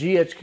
GHQ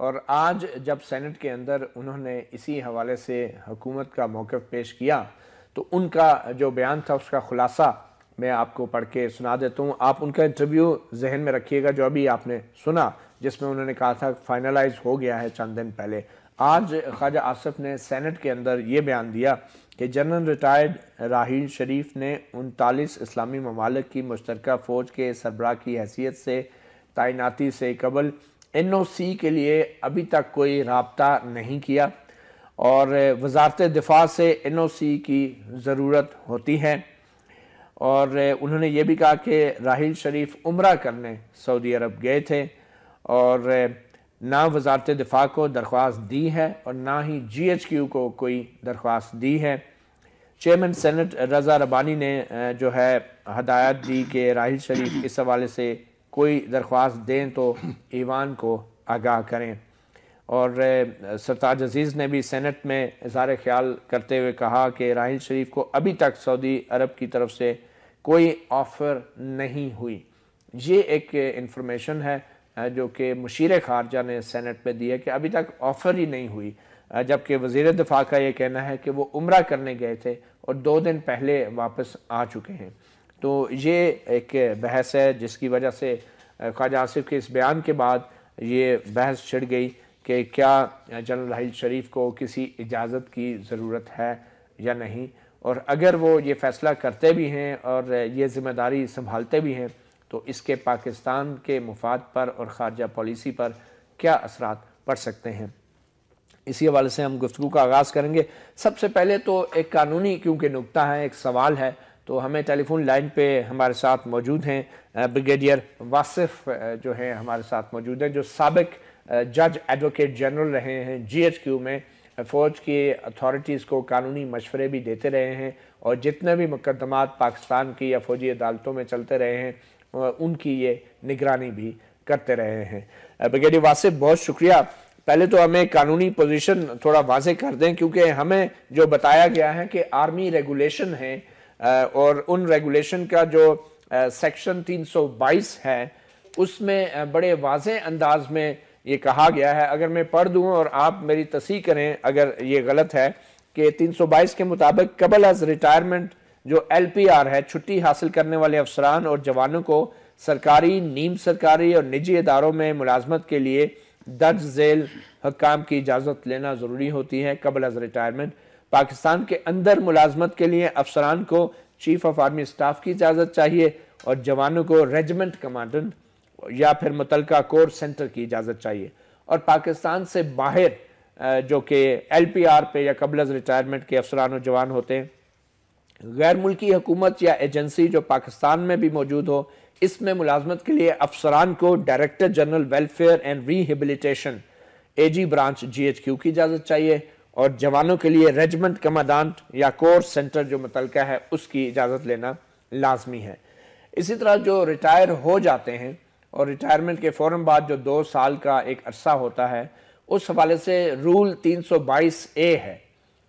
اور آج جب سینٹ کے اندر انہوں نے اسی حوالے سے حکومت کا موقف پیش کیا تو ان کا جو بیان تھا اس کا خلاصہ میں آپ کو پڑھ کے سنا دیتا ہوں. آپ ان کا انٹرویو ذہن میں رکھیے گا جو ابھی آپ نے سنا، جس میں انہوں نے کہا تھا فائنلائز ہو گیا ہے چند دن پہلے. آج خواجہ آصف نے سینٹ کے اندر یہ بیان دیا کہ جنرل ریٹائرڈ راحیل شریف نے 39 اسلامی ممالک کی مشترکہ فوج کے سربراہ کی حیثیت سے تعیناتی سے قبل NOC کے لیے ابھی تک کوئی رابطہ نہیں کیا اور وزارت دفاع سے NOC کی ضرورت ہوتی ہے. اور انہوں نے یہ بھی کہا کہ راحیل شریف عمرہ کرنے سعودی عرب گئے تھے اور نہ وزارت دفاع کو درخواست دی ہے اور نہ ہی GHQ کو کوئی درخواست دی ہے. چیئرمین سینٹ رضا ربانی نے جو ہے ہدایت دی کہ راحیل شریف اس حوالے سے کوئی درخواست دیں تو ایوان کو آگاہ کریں. اور سرتاج عزیز نے بھی سینٹ میں اظہار خیال کرتے ہوئے کہا کہ راحیل شریف کو ابھی تک سعودی عرب کی طرف سے کوئی آفر نہیں ہوئی. یہ ایک انفارمیشن ہے جو کہ مشیر خارجہ نے سینٹ میں دی ہے کہ ابھی تک آفر ہی نہیں ہوئی، جبکہ وزیر دفاع کا یہ کہنا ہے کہ وہ عمرہ کرنے گئے تھے اور 2 دن پہلے واپس آ چکے ہیں. تو یہ ایک بحث ہے جس کی وجہ سے خواجہ آصف کے اس بیان کے بعد یہ بحث چھڑ گئی کہ کیا جنرل راحیل شریف کو کسی اجازت کی ضرورت ہے یا نہیں، اور اگر وہ یہ فیصلہ کرتے بھی ہیں اور یہ ذمہ داری سنبھالتے بھی ہیں تو اس کے پاکستان کے مفاد پر اور خارجہ پالیسی پر کیا اثرات پڑ سکتے ہیں. اسی حوالے سے ہم گفتگو کا آغاز کریں گے. سب سے پہلے تو ایک قانونی کیونکہ نکتہ ہے، ایک سوال ہے، تو ہمیں ٹیلی فون لائن پہ ہمارے ساتھ موجود ہیں بریگیڈیئر واصف جو ہیں ہمارے ساتھ موجود ہیں، جو سابق جج ایڈوکیٹ جنرل رہے ہیں GHQ میں، فوج کی اتھارٹیز کو قانونی مشورے بھی دیتے رہے ہیں اور جتنے بھی مقدمات پاکستان کی یا فوجی عدالتوں میں چلتے رہے ہیں ان کی یہ نگرانی بھی کرتے رہے ہیں. بریگیڈیئر واصف بہت شکریہ. پہلے تو ہمیں قانونی پوزیشن تھوڑا واضح کر دیں، کیونکہ ہمیں جو بتایا گیا ہے کہ آرمی ریگولیشن ہے اور ان ریگولیشن کا جو سیکشن 322 ہے اس میں بڑے واضح انداز میں یہ کہا گیا ہے. اگر میں پڑھ دوں اور آپ میری تصحیح کریں اگر یہ غلط ہے، کہ 322 کے مطابق قبل از ریٹائرمنٹ جو LPR ہے، چھٹی حاصل کرنے والے افسران اور جوانوں کو سرکاری، نیم سرکاری اور نجی اداروں میں ملازمت کے لیے درج ذیل حکام کی اجازت لینا ضروری ہوتی ہے. قبل از ریٹائرمنٹ پاکستان کے اندر ملازمت کے لیے افسران کو چیف آف آرمی سٹاف کی اجازت چاہیے اور جوانوں کو ریجمنٹ کمانڈنٹ یا پھر متعلقہ کور سینٹر کی اجازت چاہیے. اور پاکستان سے باہر جو کہ LPR پہ یا قبل از ریٹائرمنٹ کے افسران و جوان ہوتے ہیں، غیر ملکی حکومت یا ایجنسی جو پاکستان میں بھی موجود ہو، اس میں ملازمت کے لیے افسران کو director general welfare and rehabilitation AG branch GHQ کی اجازت چاہیے اور جوانوں کے لیے ریجمنٹ کمانڈنٹ یا کور سینٹر جو متعلقہ ہے اس کی اجازت لینا لازمی ہے. اسی طرح جو ریٹائر ہو جاتے ہیں اور ریٹائرمنٹ کے فوراً بعد جو 2 سال کا ایک عرصہ ہوتا ہے، اس حوالے سے رول 322A ہے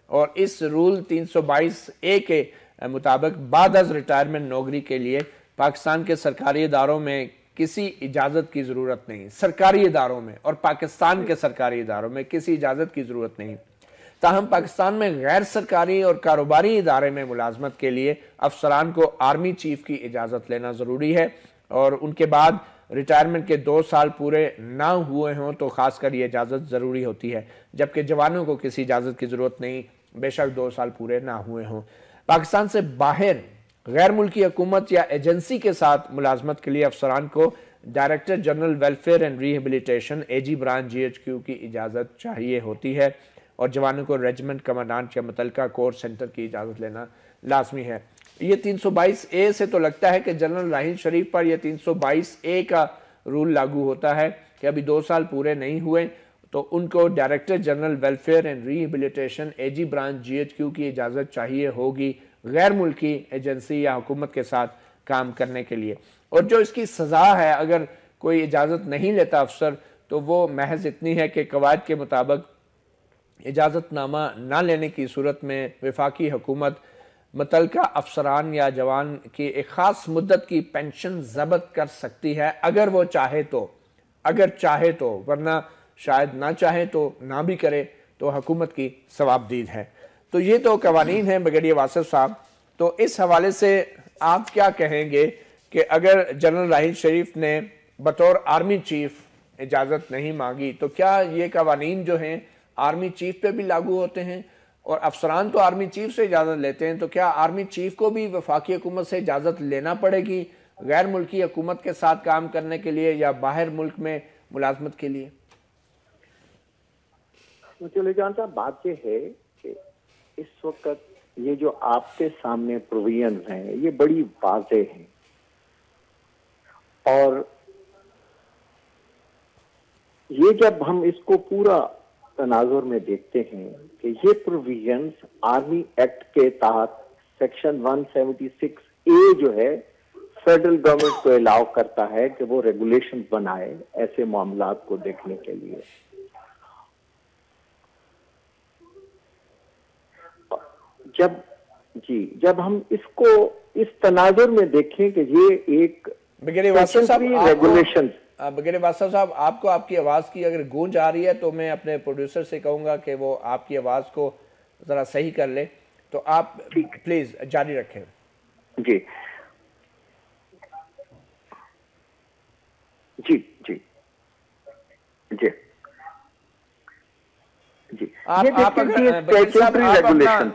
اور اس رول 322A کے مطابق بعد از ریٹائرمنٹ نوکری کے لیے پاکستان کے سرکاری اداروں میں کسی اجازت کی ضرورت نہیں. سرکاری اداروں میں اور پاکستان کے سرکاری اداروں میں کسی اجازت کی ضرورت نہیں. تاہم پاکستان میں غیر سرکاری اور کاروباری ادارے میں ملازمت کے لیے افسران کو آرمی چیف کی اجازت لینا ضروری ہے اور ان کے بعد ریٹائرمنٹ کے 2 سال پورے نہ ہوئے ہوں تو خاص کر یہ اجازت ضروری ہوتی ہے، جبکہ جوانوں کو کسی اجازت کی ضرورت نہیں بے شک 2 سال پورے نہ ہوئے ہوں. پاکستان سے باہر غیر ملکی حکومت یا ایجنسی کے ساتھ ملازمت کے لیے افسران کو director general welfare and rehabilitation AG branch GHQ کی اجازت چاہیے ہوتی ہے اور جوانوں کو ریجمنٹ کمانڈنٹ یا متعلقہ کور سینٹر کی اجازت لینا لازمی ہے. یہ 322A سے تو لگتا ہے کہ جنرل راحیل شریف پر یہ 322A کا رول لاگو ہوتا ہے کہ ابھی 2 سال پورے نہیں ہوئے تو ان کو director general welfare and rehabilitation AG branch GHQ کی اجازت چاہیے ہوگی غیر ملکی ایجنسی یا حکومت کے ساتھ کام کرنے کے لیے. اور جو اس کی سزا ہے اگر کوئی اجازت نہیں لیتا افسر تو وہ محض اتنی ہے کہ قواعد کے مطابق اجازت نامہ نہ لینے کی صورت میں وفاقی حکومت متعلقہ افسران یا جوان کی ایک خاص مدت کی پینشن ضبط کر سکتی ہے اگر وہ چاہے تو، ورنہ شاید نہ چاہیں تو نہ بھی کرے تو حکومت کی ثوابدید ہے. تو یہ تو قوانین ہیں بریگیڈیئر واصف صاحب. تو اس حوالے سے آپ کیا کہیں گے کہ اگر جنرل راحیل شریف نے بطور آرمی چیف اجازت نہیں مانگی تو کیا یہ قوانین جو ہیں آرمی چیف پہ بھی لاگو ہوتے ہیں؟ اور افسران تو آرمی چیف سے اجازت لیتے ہیں، تو کیا آرمی چیف کو بھی وفاقی حکومت سے اجازت لینا پڑے گی غیر ملکی حکومت کے ساتھ کام کرنے کے لیے یا باہر ملک میں ملازمت کے لیے؟ چلے جان صاحب، بات یہ ہے کہ اس وقت یہ جو آپ کے سامنے پروویژنز ہیں یہ بڑی واضح ہیں، اور یہ جب ہم اس کو پورا تناظر میں دیکھتے ہیں کہ یہ پروویژنز آرمی ایکٹ کے تحت سیکشن 176A جو ہے فیڈرل گورنمنٹ کو الاؤ کرتا ہے کہ وہ ریگولیشن بنائے ایسے معاملات کو دیکھنے کے لیے. جب ہم اس کو اس تناظر میں دیکھیں کہ یہ ایک بریگیڈیئر واصف صاحب آپ کو آپ کی آواز کی اگر گونج آ رہی ہے تو میں اپنے پروڈیوسر سے کہوں گا کہ وہ آپ کی آواز کو ذرا صحیح کر لے. تو آپ پلیز جاری رکھیں. جی جی جی جی جی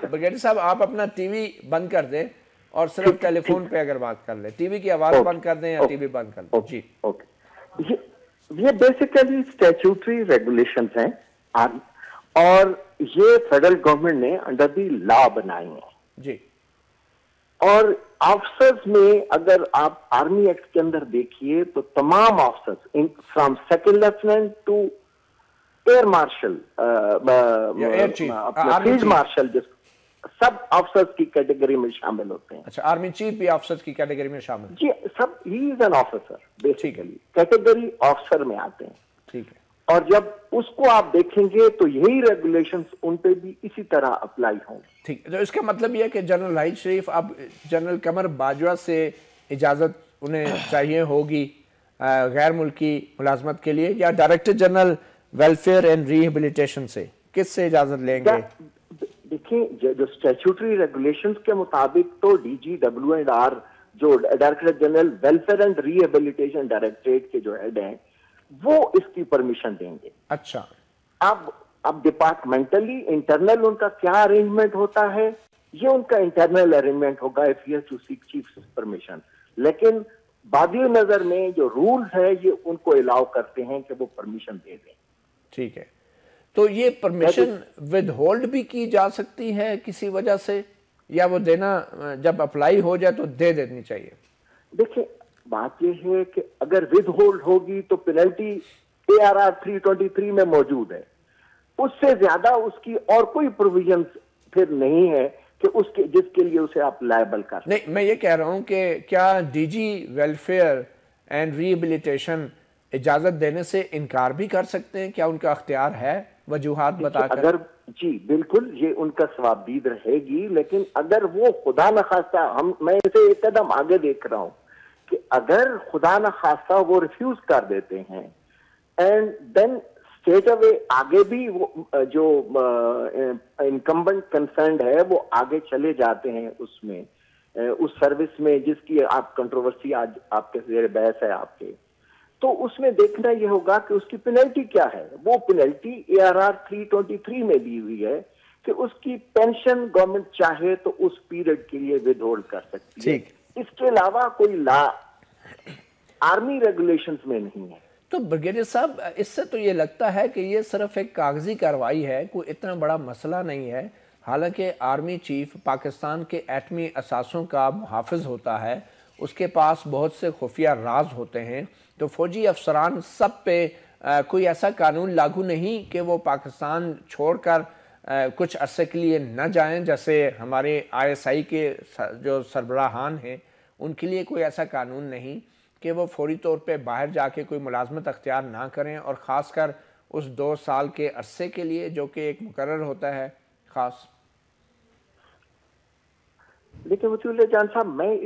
بریگیڈیئر صاحب آپ اپنا ٹی وی بند کر دیں اور صرف ٹیلی فون پہ اگر بات کر لیں، ٹی وی کی آواز بند کر دیں یا ٹی وی بند کر دیں. جی یہ بیسیکلی اسٹیچوٹری ریگولیشنز ہیں اور یہ فیڈرل گورنمنٹ نے انڈر دی لا بنائی ہیں. جی اور آفسرز میں اگر آپ آرمی ایکٹ کے اندر دیکھیے تو تمام officers from second lieutenant to air marshal field marshal سب آفسرز کی کیٹیگری میں شامل ہوتے ہیں. اچھا، آرمی چیف بھی آفسرز کی کیٹیگری میں شامل؟ جی سب، he is an officer basically, category officer میں آتے ہیں. ٹھیک ہے. اور جب اس کو آپ دیکھیں گے تو یہی ریگولیشنز ان پہ بھی اسی طرح اپلائی ہوں. ٹھیک، تو اس کا مطلب یہ ہے کہ جنرل راحیل شریف اب جنرل قمر باجوہ سے اجازت انہیں چاہیے ہوگی غیر ملکی ملازمت کے لیے، یا director general welfare and rehabilitation سے کس سے اجازت لیں گے؟ دیکھیں جو اسٹیچوٹری ریگولیشنز کے مطابق تو DGWR جو director general welfare and rehabilitation directorate کے جو ہیڈ ہیں وہ اس کی پرمیشن دیں گے. اچھا، اب ڈپارٹمنٹلی انٹرنل ان کا کیا ارینجمنٹ ہوتا ہے یہ ان کا انٹرنل ارینجمنٹ ہوگا if he has to seek chief's permission. لیکن بادی نظر میں جو رولز ہے یہ ان کو الاؤ کرتے ہیں کہ وہ پرمیشن دے دیں. ٹھیک ہے. تو یہ پرمیشن ود ہولڈ بھی کی جا سکتی ہے کسی وجہ سے، یا وہ دینا جب اپلائی ہو جائے تو دے دینی چاہیے؟ دیکھیں بات یہ ہے کہ اگر ود ہولڈ ہوگی تو پینلٹی ARR 323 میں موجود ہے، اس سے زیادہ اس کی اور کوئی پروویژن پھر نہیں ہے کہ اس کے جس کے لیے اسے آپ لائبل کر. نہیں، میں یہ کہہ رہا ہوں کہ کیا DG ویلفیئر اینڈ ریہیبلیٹیشن اجازت دینے سے انکار بھی کر سکتے ہیں؟ کیا ان کا اختیار ہے وجوہات بتا کر؟ اگر جی بالکل یہ ان کا ثوابدید رہے گی، لیکن اگر وہ خدا نخواستہ میں اسے ایک قدم آگے دیکھ رہا ہوں کہ اگر خدا نخواستہ وہ ریفیوز کر دیتے ہیں اینڈ دین اسٹیٹ اوے آگے بھی وہ جو انکمبنٹ کنسرنڈ ہے وہ آگے چلے جاتے ہیں اس میں اس سروس میں جس کی آپ کنٹروورسی آج آپ کے زیر بحث ہے آپ کے، تو اس میں دیکھنا یہ ہوگا کہ اس کی پینلٹی کیا ہے. وہ پینلٹی ARR 323 میں دی ہوئی ہے کہ اس کی پینشن گورنمنٹ چاہے تو اس پیریڈ کے لیے ود ہولڈ کر سکتی ہے. اس کے علاوہ کوئی لا آرمی ریگولیشنز میں نہیں ہے. تو بریگیڈیئر صاحب اس سے تو یہ لگتا ہے کہ یہ صرف ایک کاغذی کارروائی ہے، کوئی اتنا بڑا مسئلہ نہیں ہے. حالانکہ آرمی چیف پاکستان کے ایٹمی اثاثوں کا محافظ ہوتا ہے، اس کے پاس بہت سے خفیہ راز ہوتے ہیں. تو فوجی افسران سب پہ کوئی ایسا قانون لاگو نہیں کہ وہ پاکستان چھوڑ کر کچھ عرصے کے لیے نہ جائیں، جیسے ہمارے ISI کے جو سربراہان ہیں ان کے لیے کوئی ایسا قانون نہیں کہ وہ فوری طور پہ باہر جا کے کوئی ملازمت اختیار نہ کریں، اور خاص کر اس 2 سال کے عرصے کے لیے جو کہ ایک مقرر ہوتا ہے خاص. لیکن وسیع اللہ جان صاحب، میں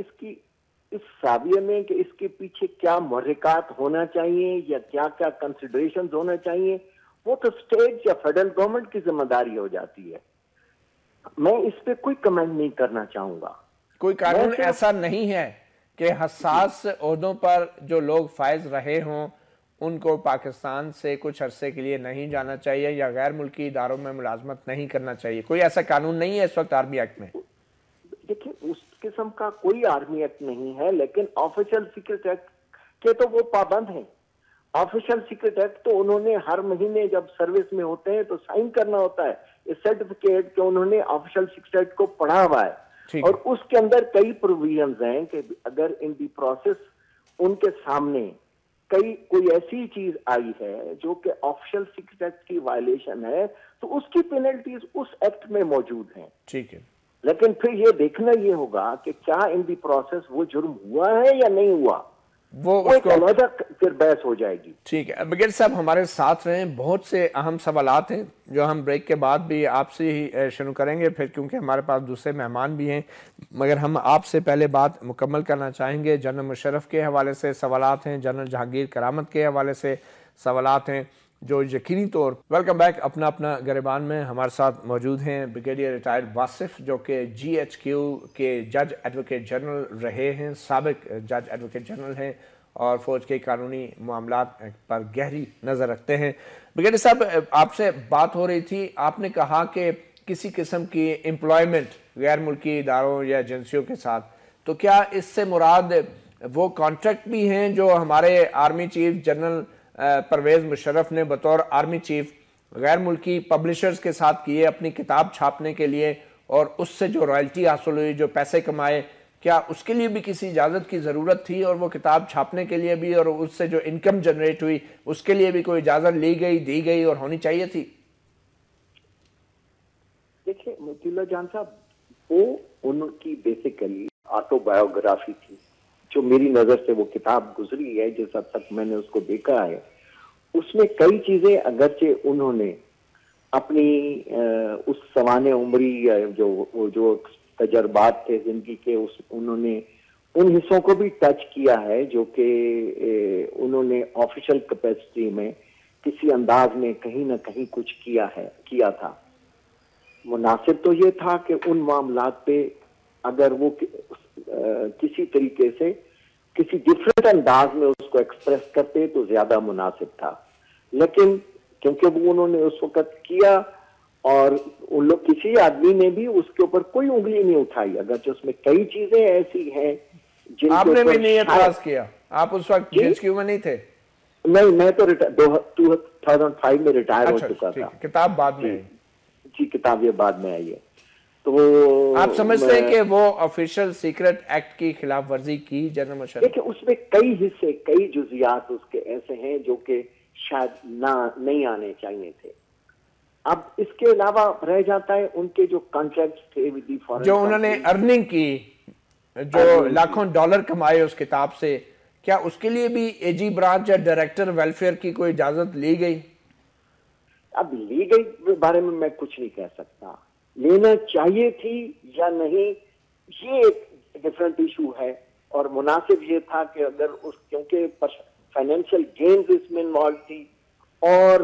اس زاویے میں کہ اس کے پیچھے کیا محرکات ہونا چاہیے یا کیا کیا کنسیڈریشنز ہونا چاہیے وہ تو اسٹیٹ یا فیڈرل گورنمنٹ کی ذمہ داری ہو جاتی ہے. میں اس پہ کوئی کمنٹ نہیں کرنا چاہوں گا. کوئی قانون ایسا نہیں ہے کہ حساس عہدوں پر جو لوگ فائز رہے ہوں ان کو پاکستان سے کچھ عرصے کے لیے نہیں جانا چاہیے یا غیر ملکی اداروں میں ملازمت نہیں کرنا چاہیے؟ کوئی ایسا قانون نہیں ہے اس وقت آرمی ایکٹ میں؟ دیکھیں اس قسم کا کوئی آرمی ایکٹ نہیں ہے، لیکن آفیشل سیکرٹ ایکٹ کے تو وہ پابند ہیں. آفیشل سیکرٹ ایکٹ تو انہوں نے ہر مہینے جب سروس میں ہوتے ہیں تو سائن کرنا ہوتا ہے یہ سرٹیفکیٹ کہ انہوں نے آفیشل سیکرٹ ایکٹ کو پڑھا ہوا ہے، اور اس کے اندر کئی پروویژنز ہیں کہ اگر ان دی پروسیس ان کے سامنے کوئی ایسی چیز آئی ہے جو کہ آفیشل سیکرٹ ایکٹ کی وائلیشن ہے تو اس کی پینلٹیز اس ایکٹ میں موجود ہیں. ٹھیک ہے، لیکن پھر یہ دیکھنا یہ ہوگا کہ کیا ان دی پروسیس وہ جرم ہوا ہے یا نہیں ہوا، وہ ایک علیحدہ پھر بحث ہو جائے گی. ٹھیک ہے بغیر صاحب ہمارے ساتھ رہیں. بہت سے اہم سوالات ہیں جو ہم بریک کے بعد بھی آپ سے ہی شروع کریں گے پھر، کیونکہ ہمارے پاس دوسرے مہمان بھی ہیں، مگر ہم آپ سے پہلے بات مکمل کرنا چاہیں گے. جنرل مشرف کے حوالے سے سوالات ہیں، جنرل جہانگیر کرامت کے حوالے سے سوالات ہیں جو یقینی طور. Welcome back. اپنا گریبان میں ہمارے ساتھ موجود ہیں بریگیڈیئر ریٹائرڈ واصف جو کہ جی ایچ کیو کے جج ایڈوکیٹ جنرل رہے ہیں، سابق جج ایڈوکیٹ جنرل ہیں اور فوج کے قانونی معاملات پر گہری نظر رکھتے ہیں. بریگیڈیئر صاحب آپ سے بات ہو رہی تھی، آپ نے کہا کہ کسی قسم کی امپلائمنٹ غیر ملکی اداروں یا ایجنسیوں کے ساتھ، تو کیا اس سے مراد وہ کانٹریکٹ بھی ہیں جو ہمارے army chief general Pervez Musharraf نے بطور آرمی چیف غیر ملکی پبلشرز کے ساتھ کیے اپنی کتاب چھاپنے کے لیے، اور اس سے جو رائلٹی حاصل ہوئی، جو پیسے کمائے، کیا اس کے لیے بھی کسی اجازت کی ضرورت تھی؟ اور وہ کتاب چھاپنے کے لیے بھی اور اس سے جو انکم جنریٹ ہوئی اس کے لیے بھی کوئی اجازت لی گئی، دی گئی اور ہونی چاہیے تھی؟ دیکھیں مطیع اللہ جان صاحب، وہ ان کی بیسیکلی آٹو بایوگرافی تھی جو میری نظر سے وہ کتاب گزری ہے، جس حد تک میں نے اس کو دیکھا ہے اس میں کئی چیزیں اگرچہ انہوں نے اپنی اس سوانح عمری جو تجربات تھے زندگی کے، انہوں نے ان حصوں کو بھی ٹچ کیا ہے جو کہ انہوں نے آفیشل کیپیسٹی میں کسی انداز میں کہیں نہ کہیں کچھ کیا تھا. مناسب تو یہ تھا کہ ان معاملات پہ اگر وہ کسی طریقے سے کسی ڈفرینٹ انداز میں اس کو ایکسپریس کرتے تو زیادہ مناسب تھا، لیکن کیونکہ وہ انہوں نے اس وقت کیا اور ان لوگ کسی آدمی نے بھی اس کے اوپر کوئی انگلی نہیں اٹھائی، اگرچہ اس میں کئی چیزیں ایسی ہیں جن آپ نے بھی نہیں اعتراض کیا. آپ اس وقت جی ایچ کیو میں نہیں تھے؟ نہیں، میں تو 2005 میں ریٹائر ہو چکا تھا. کتاب بعد میں؟ جی کتاب یہ بعد میں آئی ہے. تو آپ سمجھتے ہیں کہ وہ آفیشل سیکرٹ ایکٹ کی خلاف ورزی کی جنرل مشرف؟ دیکھیں اس میں کئی حصے، کئی جزیات اس کے ایسے ہیں جو کہ شاید نہیں آنے چاہیے تھے. اب اس کے علاوہ رہ جاتا ہے ان کے جو کانٹریکٹس تھے جو انہوں نے ارننگ کی، جو لاکھوں ڈالر کمائے اس کتاب سے، کیا اس کے لیے بھی اے جی برانچ یا ڈائریکٹر ویلفیئر کی کوئی اجازت لی گئی؟ اب لی گئی بارے میں کچھ نہیں کہہ سکتا. لینا چاہیے تھی یا نہیں یہ ایک ڈفرنٹ ایشو ہے، اور مناسب یہ تھا کہ اگر کیونکہ فائنینشیل گینز اس میں انوالو تھی، اور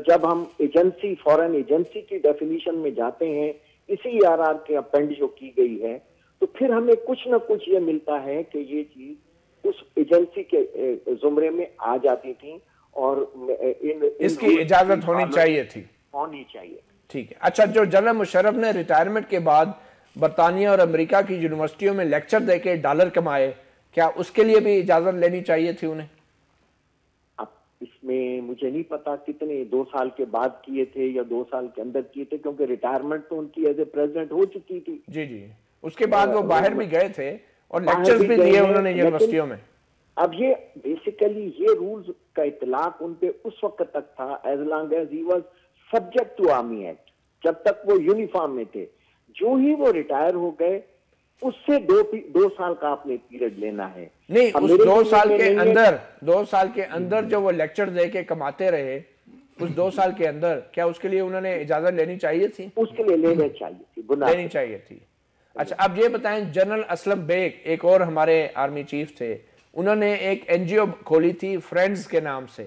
جب ہم ایجنسی، فورن ایجنسی کی ڈیفینیشن میں جاتے ہیں اسی آر آر کے اپینڈ جو کی گئی ہے، تو پھر ہمیں کچھ نہ کچھ یہ ملتا ہے کہ یہ چیز اس ایجنسی کے زمرے میں آ جاتی تھی اور اس کی اجازت ہونی چاہیے تھی. ٹھیک ہے. اچھا، جو جنرل مشرف نے ریٹائرمنٹ کے بعد برطانیہ اور امریکہ کی یونیورسٹیوں میں لیکچر دے کے ڈالر کمائے، کیا اس کے لیے بھی اجازت لینی چاہیے تھی انہیں؟ اب اس میں مجھے نہیں پتا کتنے 2 سال کے بعد کیے تھے یا 2 سال کے اندر کیے تھے، کیونکہ ریٹائرمنٹ تو ان کی ایز اے پریزیڈنٹ ہو چکی تھی. جی اس کے بعد وہ باہر بھی گئے تھے اور لیکچرز بھی دیے انہوں نے یونیورسٹیوں میں. اب یہ بیسیکلی یہ رولز کا اطلاق ان پہ اس وقت تک تھا as long as he was subject to army act, جب تک وہ یونیفارم میں تھے. جو ہی وہ ریٹائر ہو گئے اس سے 2 سال کا آپ نے پیریڈ لینا ہے. نہیں، اس 2 سال کے اندر جو وہ لیکچر دے کے کماتے رہے، اس 2 سال کے اندر کیا اس کے لیے انہوں نے اجازت لینی چاہیے تھی؟ اس کے لیے لینی چاہیے تھی. اچھا، اب یہ بتائیں، جنرل اسلم بیگ ایک اور ہمارے آرمی چیف تھے، انہوں نے ایک این جی او کھولی تھی فرینڈز کے نام سے.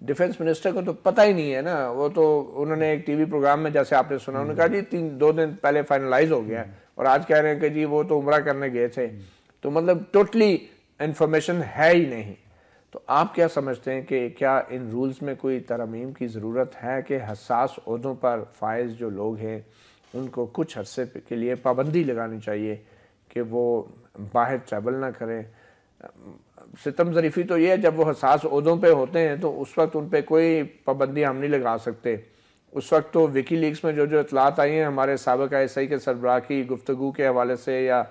ڈیفنس منسٹر کو تو پتہ ہی نہیں ہے نا. وہ تو انہوں نے ایک ٹی وی پروگرام میں جیسے آپ نے سنا انہوں نے کہا جی 2 دن پہلے فائنلائز ہو گیا ہے, اور آج کہہ رہے ہیں کہ جی وہ تو عمرہ کرنے گئے تھے. تو مطلب ٹوٹلی انفارمیشن ہے ہی نہیں. تو آپ کیا سمجھتے ہیں کہ کیا ان رولز میں کوئی ترمیم کی ضرورت ہے کہ حساس عہدوں پر فائز جو لوگ ہیں ان کو کچھ عرصے کے لیے پابندی لگانی چاہیے کہ وہ باہر ٹریول نہ کریں؟ ستم ظریفی تو یہ ہے جب وہ حساس عہدوں پہ ہوتے ہیں تو اس وقت ان پہ کوئی پابندی ہم نہیں لگا سکتے. اس وقت تو وکی لیکس میں جو اطلاعات آئی ہیں ہمارے سابق ISI کے سربراہ کی گفتگو کے حوالے سے یا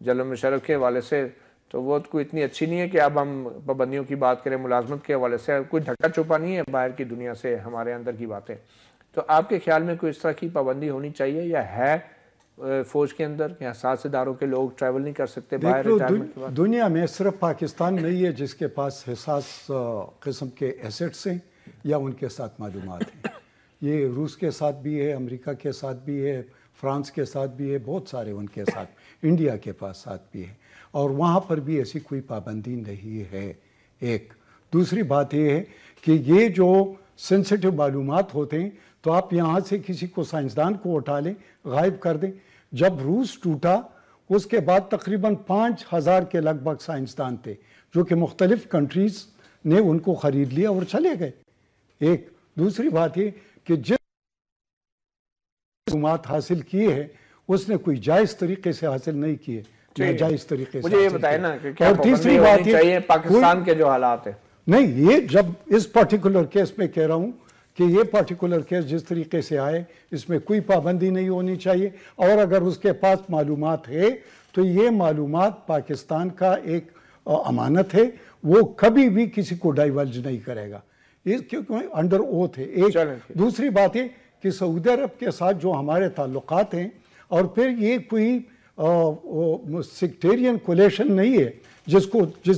جنرل مشرف کے حوالے سے, تو وہ کوئی اتنی اچھی نہیں ہے کہ اب ہم پابندیوں کی بات کریں. ملازمت کے حوالے سے کوئی ڈھکا چھپا نہیں ہے باہر کی دنیا سے ہمارے اندر کی باتیں. تو آپ کے خیال میں کوئی اس طرح کی پابندی ہونی چاہیے یا ہے فوج کے اندر کہ حساس اداروں کے لوگ ٹریول نہیں کر سکتے باہر ریٹائرمنٹ کے بعد؟ دنیا میں صرف پاکستان نہیں ہے جس کے پاس حساس قسم کے ایسٹس ہیں یا ان کے ساتھ معلومات ہیں. یہ روس کے ساتھ بھی ہے, امریکہ کے ساتھ بھی ہے, فرانس کے ساتھ بھی ہے, بہت سارے ان کے ساتھ, انڈیا کے پاس ساتھ بھی ہے, اور وہاں پر بھی ایسی کوئی پابندی نہیں ہے. ایک دوسری بات یہ ہے کہ یہ جو سینسیٹیو معلومات ہوتے ہیں تو آپ یہاں سے کسی کو سائنسدان کو اٹھا لیں, غائب کر دیں. جب روس ٹوٹا اس کے بعد تقریباً 5000 کے لگ بھگ سائنسدان تھے جو کہ مختلف کنٹریز نے ان کو خرید لیا اور چلے گئے. ایک دوسری بات یہ کہ جس معلومات حاصل کی ہے اس نے کوئی جائز طریقے سے حاصل نہیں کیے, ناجائز طریقے سے. مجھے یہ بتائیں نا کہ کیا پابندی ہونی چاہیے پاکستان کے جو حالات ہیں؟ نہیں, یہ جب اس پرٹیکولر کیس میں کہہ رہا ہوں کہ یہ پرٹیکولر کیس جس طریقے سے آئے اس میں کوئی پابندی نہیں ہونی چاہیے, اور اگر اس کے پاس معلومات ہے تو یہ معلومات پاکستان کا ایک امانت ہے, وہ کبھی بھی کسی کو ڈائیورج نہیں کرے گا کیونکہ انڈر اوتھ ہے. ایک دوسری بات ہے کہ سعودی عرب کے ساتھ جو ہمارے تعلقات ہیں, اور پھر یہ کوئی سیکٹیرین کولیشن نہیں ہے جس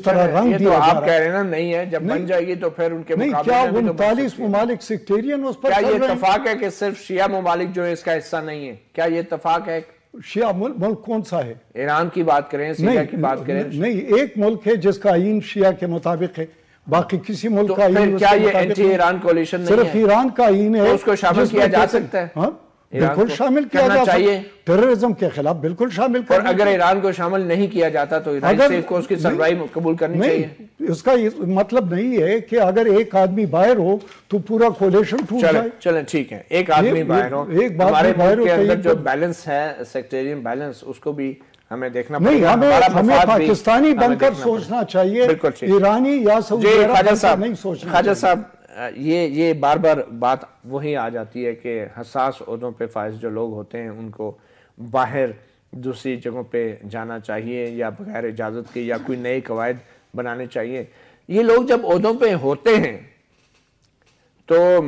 طرح رنگ دیا جا رہا ہے. آپ کہہ رہے ہیں نا نہیں ہے, جب بن جائے گی تو پھر ان کے مقابلے میں بھی تو 39 ممالک سیکٹیرین اس پر کیا یہ اتفاق ہے کہ صرف شیعہ ممالک جو ہے اس کا حصہ نہیں ہے؟ کیا یہ اتفاق ہے؟ شیعہ ملک کون سا ہے؟ ایران کی بات کریں, سیریا کی بات کریں. نہیں, ایک ملک ہے جس کا آئین شیعہ کے مطابق ہے, باقی کسی ملک کا آئین کیا یہ اینٹی ایران کولیشن نہیں ہے؟ صرف ایران کا آئین ہے. اس کو شامل کیا جا سکتا ہے؟ بالکل شامل کیا جا سکتا ہے, ٹیررزم کے خلاف بالکل شامل کرنا. اور اگر ایران کو شامل نہیں کیا جاتا تو ایران سیف کو اس کی سربراہی قبول کرنی چاہیے. اس کا مطلب نہیں ہے کہ اگر ایک آدمی باہر ہو تو پورا کولیشن ٹوٹ جائے. چلیں ٹھیک ہے, ایک آدمی باہر ہو, ہمارے ملک کے اندر جو بیلنس ہے سیکٹیرین بیلنس اس کو بھی ہمیں دیکھنا پڑے گا. ہمیں پاکستانی بن کر سوچنا چاہیے, ایرانی یا سعودی عرب سے نہیں سوچنا. خواجہ صاحب یہ بار بار بات وہی آ جاتی ہے کہ حساس عہدوں پہ فائز جو لوگ ہوتے ہیں ان کو باہر دوسری جگہوں پہ جانا چاہیے یا بغیر اجازت کے یا کوئی نئے قواعد بنانے چاہیے. یہ لوگ جب عہدوں پہ ہوتے ہیں تو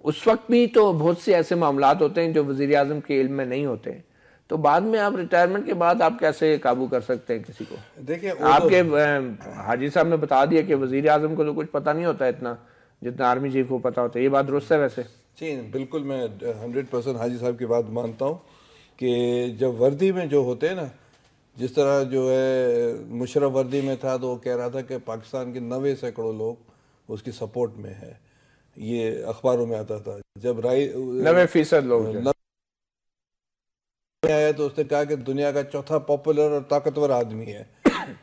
اس وقت بھی تو بہت سے ایسے معاملات ہوتے ہیں جو وزیر اعظم کے علم میں نہیں ہوتے, تو بعد میں آپ ریٹائرمنٹ کے بعد آپ کیسے قابو کر سکتے ہیں کسی کو؟ دیکھیں آپ کے حاجی صاحب نے بتا دیا کہ وزیر اعظم کو تو کچھ پتہ نہیں ہوتا اتنا جتنا آرمی چیف کو پتا ہوتا ہے. یہ بات درست ہے ویسے؟ جی بالکل, میں 100% حاجی صاحب کی بات مانتا ہوں کہ جب وردی میں جو ہوتے ہیں نا, جس طرح جو ہے مشرف وردی میں تھا تو وہ کہہ رہا تھا کہ پاکستان کے 90 سینکڑوں لوگ اس کی سپورٹ میں ہیں, یہ اخباروں میں آتا تھا. جب 90% لوگ آیا تو اس نے کہا کہ دنیا کا چوتھا پاپولر اور طاقتور آدمی ہے.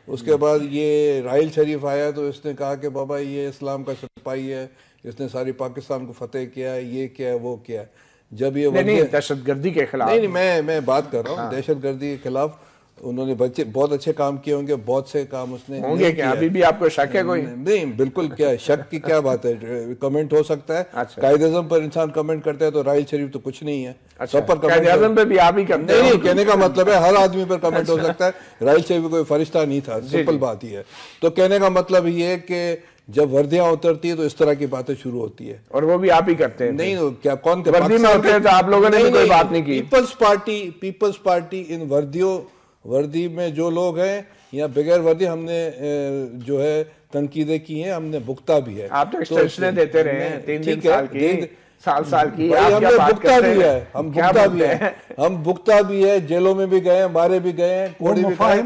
اس کے بعد یہ راحیل شریف آیا تو اس نے کہا کہ بابا یہ اسلام کا سپاہی ہے, اس نے ساری پاکستان کو فتح کیا ہے, یہ کیا ہے وہ کیا ہے. جب یہ دہشت گردی کے خلاف نہیں, میں بات کر رہا ہوں دہشت گردی کے خلاف انہوں نے بہت اچھے کام کیے ہوں گے, بہت سے کام اس نے ہوں گے. کیا ابھی بھی آپ کو شک ہے کوئی؟ نہیں بالکل, کیا شک کی کیا بات ہے, کمنٹ ہو سکتا ہے. قائد اعظم پر انسان کمنٹ کرتا ہے تو راحیل شریف تو کچھ نہیں ہے, سب پر قائد اعظم پہ بھی آپ ہی کرتے ہیں. نہیں, کہنے کا مطلب ہے ہر آدمی پر کمنٹ ہو سکتا ہے. راحیل شریف کوئی فرشتہ نہیں تھا, سمپل بات ہی ہے. تو کہنے کا مطلب یہ ہے کہ جب وردیاں اترتی ہے تو اس طرح کی باتیں شروع ہوتی ہے, اور وہ بھی آپ ہی کرتے ہیں. نہیں, کیا کون وردی میں ہوتے ہیں تو آپ لوگوں نے بھی کوئی بات نہیں کی. پیپلز پارٹی ان وردی میں جو لوگ ہیں یا بغیر وردی, ہم نے جو ہے تنقیدیں کی ہیں, ہم نے بھگتا بھی ہے. آپ تو ایکسٹینشنیں دیتے رہے ہیں 3 دن سال کی, سال کی. ہم نے بھگتا بھی ہے, ہم بھگتا بھی ہے, جیلوں میں بھی گئے ہیں, مارے بھی گئے ہیں, کوڑے بھی گئے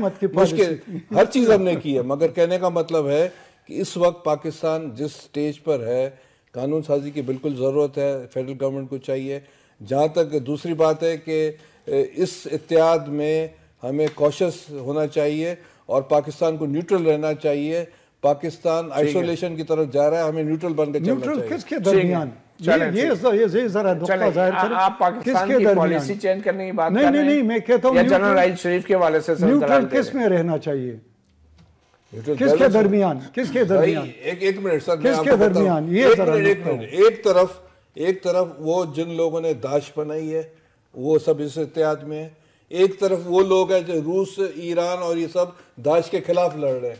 ہیں, ہر چیز ہم نے کی ہے. مگر کہنے کا مطلب ہے کہ اس وقت پاکستان جس سٹیج پر ہے قانون سازی کی بالکل ضرورت ہے، فیڈرل گورنمنٹ کو چاہیے. جہاں تک دوسری بات ہے کہ اس اتحاد میں ہمیں کوشش ہونا چاہیے اور پاکستان کو نیوٹرل رہنا چاہیے. پاکستان آئسولیشن کی طرف جا رہا ہے، ہمیں نیوٹرل بن کے چلنا نیوٹرل چاہیے. کس کے درمیان؟ یہ ذرا نقطہ ظاہر کریں. آپ پاکستان کی پالیسی چینج کرنے کی بات کر رہے ہیں؟ نہیں میں کہتا ہوں یا جنرل راحیل شریف کے حوالے سے نیوٹرل کس میں رہنا چاہیے؟ کس کے درمیان؟ کس کے درمیان؟ ایک منٹ سر، کس کے درمیان؟ یہ ذرا ایک طرف وہ جن لوگوں نے داعش بنائی ہے وہ سب اس اتحاد میں ہے، ایک طرف وہ لوگ ہیں جو روس، ایران اور یہ سب داعش کے خلاف لڑ رہے ہیں.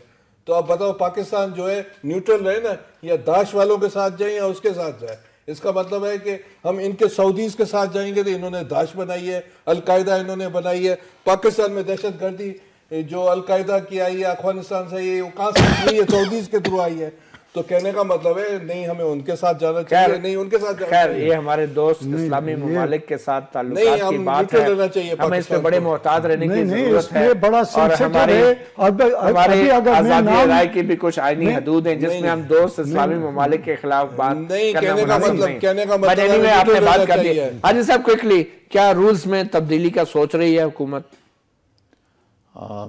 تو آپ بتاؤ پاکستان جو ہے نیوٹرل رہے نا، یا داعش والوں کے ساتھ جائیں یا اس کے ساتھ جائیں؟ اس کا مطلب ہے کہ ہم ان کے سعودیز کے ساتھ جائیں گے تو انہوں نے داعش بنائی ہے، القاعدہ انہوں نے بنائی ہے. پاکستان میں دہشت گردی جو القاعدہ کی آئی ہے افغانستان سے، یہ کہاں سے آئی ہے؟ سعودیز کے تھرو آئی ہے. تو کہنے کا مطلب ہے نہیں ہمیں ان کے ساتھ جانا چاہیے، نہیں ان کے ساتھ جانا خیر چاہیے. یہ ہمارے دوست اسلامی ممالک کے ساتھ تعلقات کی بات ہے، ہمیں اس پہ بڑے محتاط رہنے کی ضرورت ہے، اور ہمارے آزادی رائے کی بھی کچھ آئینی حدود ہیں جس میں ہم دوست اسلامی ممالک کے خلاف بات کرنا مناسب نہیں. آپ نے بات کر دی. حاجی صاحب کوئکلی، کیا رولز میں تبدیلی کا سوچ رہی ہے حکومت؟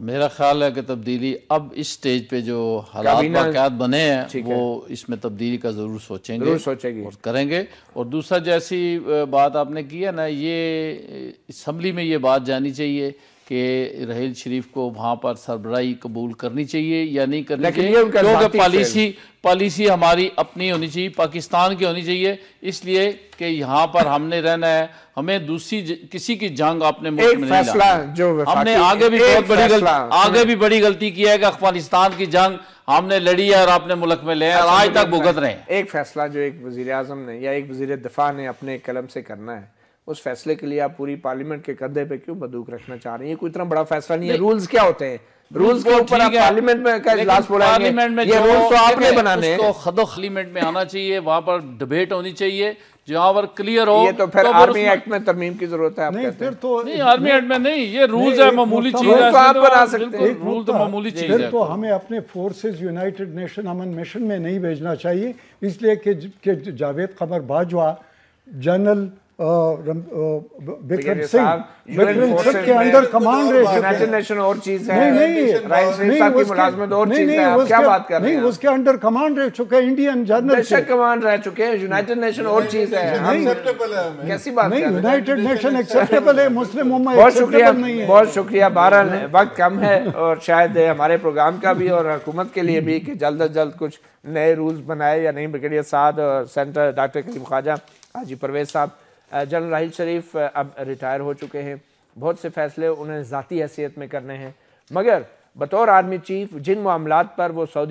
میرا خیال ہے کہ تبدیلی اب اس سٹیج پہ جو حالات واقعات بنے ہیں وہ اس میں تبدیلی کا ضرور سوچیں گے اور کریں گے. اور دوسرا جیسی بات آپ نے کی ہے نا، یہ اسمبلی میں یہ بات جانی چاہیے کہ راحیل شریف کو وہاں پر سربراہی قبول کرنی چاہیے یا نہیں کرنی چاہیے، کیونکہ پالیسی ہماری اپنی ہونی چاہیے، پاکستان کی ہونی چاہیے، اس لیے کہ یہاں پر ہم نے رہنا ہے. ہمیں دوسری کسی کی جنگ اپنے ملک میں نہیں لانا. ہم نے آگے بھی بڑی غلطی کی ہے کہ افغانستان کی جنگ ہم نے لڑی ہے اور اپنے ملک میں لے اور آج تک بھگت رہے ہیں. ایک فیصلہ جو ایک وزیر اعظم نے یا ایک وزیر دفاع نے اپنے قلم سے کرنا ہے، اس فیصلے کے لیے آپ پوری پارلیمنٹ کے کندھے پہ کیوں بندوق رکھنا چاہ رہے ہیں؟ یہ کوئی اتنا بڑا فیصلہ نہیں ہے. رولز کیا ہوتے ہیں؟ رولز کے اوپر آپ پارلیمنٹ میں کا اجلاس بلائیں گے، یہ رولز تو آپ نے بنانے ہیں. اس کو خد و پارلیمنٹ میں آنا چاہیے، وہاں پر ڈیبیٹ ہونی چاہیے جہاں پر کلیئر ہو. یہ تو پھر آرمی ایکٹ میں ترمیم کی ضرورت ہے. نہیں آرمی ایکٹ میں نہیں، یہ رولز ہے، معمولی چیز ہے. آپ بنا سکتے ہیں رول تو معمولی چیز ہے. تو ہمیں اپنے فورسز یونائٹڈ نیشن امن مشن میں نہیں بھیجنا چاہیے، اس لیے کہ جاوید قمر باجوہ، جنرل بکرم سنگھ کے انڈر کمانڈ رہ چکے نیشن اور چیز ہے، راحیل شریف صاحب کی ملازمت اور چیز ہے. آپ کیا بات کر رہے ہیں؟ نہیں، اس کے انڈر کمانڈ رہ چکے انڈین جنرل سے کمانڈ رہ چکے ہیں. یونائٹڈ نیشن اور چیز ہے. کیسی بات کر رہے ہیں؟ یونائٹڈ نیشن ایکسیپٹیبل ہے، مسلم امت بہت شکریہ، بہت شکریہ. بہرحال وقت کم ہے اور شاید ہمارے پروگرام کا بھی اور حکومت کے لیے بھی کہ جلد از جلد کچھ نئے رولز بنائے یا نہیں. بریگیڈیئر سعد اور سینٹر ڈاکٹر کریم خواجہ، حاجی پرویز صاحب. جنرل راحیل شریف اب ریٹائر ہو چکے ہیں، بہت سے فیصلے انہیں ذاتی حیثیت میں کرنے ہیں، مگر بطور آرمی چیف جن معاملات پر وہ سعودی